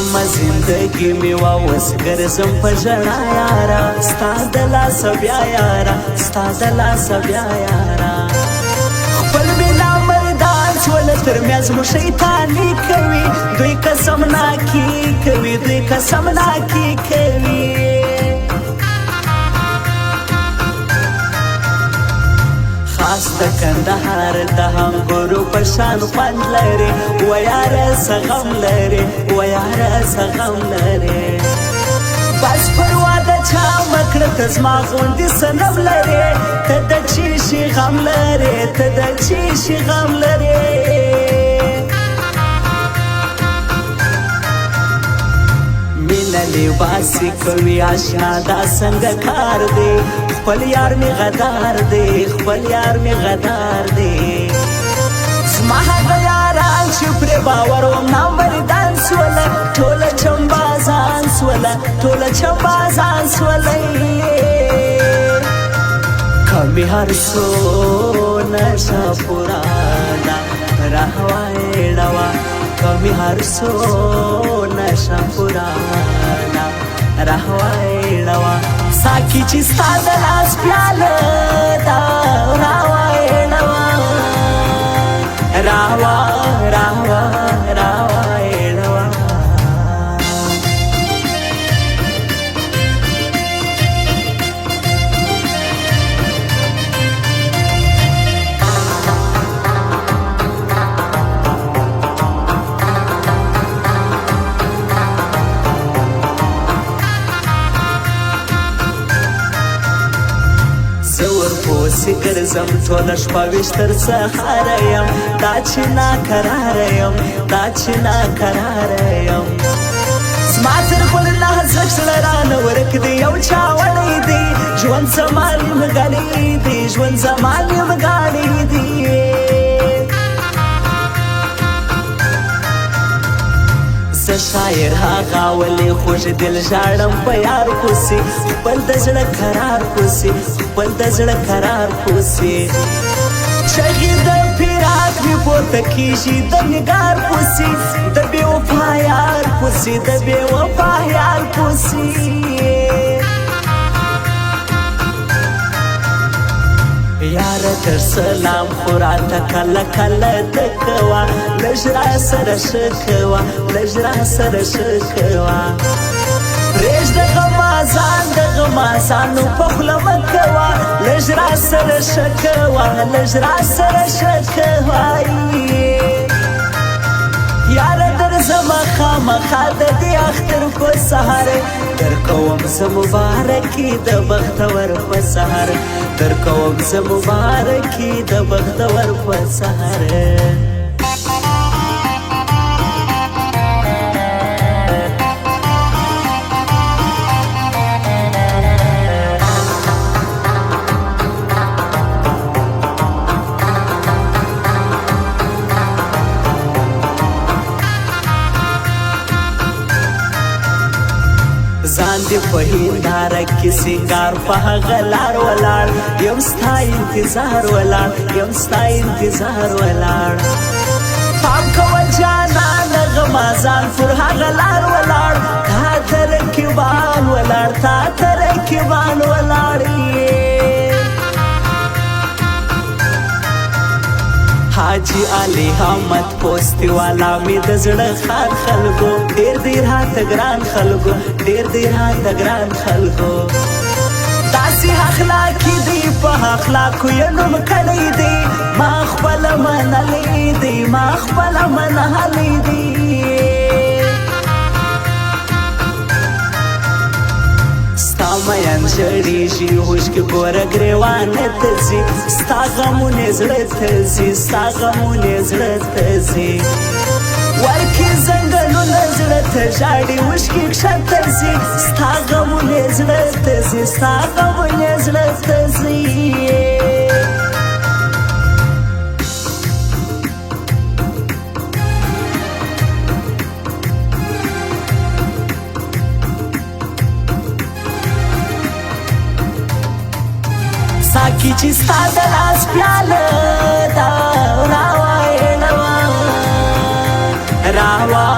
تمامه زندگی می واوس ګرځم په ژړا یارا ستا د لاسه بیا یارا ستا د لاسه بیا یارا خپل مې نامردان شول تر میاز مو شیطاني کوي دوی قسم ناکي کوي دوی قسم ناکي کوي خاص د کندهار د انګورو په شان خوند لري و یاره څه غم لري و یاره څه غم لري بس پروا د چا مه کړه ته زما غوندې صنم لرې ته د چی شي غم لرې ته د چی شي غم لرې مینه لباسي کوي اشنا دا څنګه کار دی خپل یار می غدار دی خپل یار می غدار دی زما هغه یاران چې پرې باور وم نامردان سوله ټوله چمبازان سوله ټوله چمبازان سوله کمی هر څو نشه پرانا راهوایړوه کمی هر څو نشه پرانا راهوایړوه ساکی چې ستا د لاس پیاله دا راوایړوه راوا راوا راوایړوه ورپوسې ګرځم ټوله شپه ویش تر سهاره یم دا چې ناقراره یم دا چې ناقراره یم زما تر بل نه زړه زړه رانه ورک دی یو چا وړی دی ژوند زما نیمګړی دی ژوند زما نیمګړی دی زه شاعر هغه ولې خوږ دل ژاړم په یار پسې خپل د زړه قرار پسې خپل د زړه قرار پسې چغې د فراق مې پورته کېږي د نګار پسې د بې وفا یار پسې د بې وفا یار پسې یاره تر سلام خو راته کله کله ته کوه لږ راسره ښه کوه لږ راسره ښه کوه پرېږده غمازان د غمازانو په خوله مه کوه لږ راسره ښه کوه لږ راسره ښه کوه یاره درځمه خامخا د دې اختر په سهار درکوم زه مبارکي د بختور په سهار درکوم زه مبارکي د بختور په سهار ځان دې په هنداره کې سینګار په هغه لار ولاړ یم ستا انتظار ولاړ یم ستا انتظار ولاړ پام کوه جانانه غمازان پر هغه لار ولاړ تا ته رقیبان ولاړ تا ته رقیبان ولاړ حاجی علی حمد پوستی والا می د زړه خان خلکو ډیر ډیر راته ګران خلکو ډیر ډیر راته ګران خلکو داسې اخلاقي دی په اخلاقو یې نوم کړی دی ما خپله منلی دی ما خپله منلی دی ستا میان ژړېږي اوښکې ګوره ګرېوانه ته ځي ستا غمونې زړه ته ځي ستا غمونې زړه ته ځي ورکې ځنګلونه زړه ته ژاړي اوښکې کښته ځي ستا غمونې زړه ته ځي ستا غمونې زړه ته ځي ساکی چې ستا د لاس پیاله دا راوایړوه راوا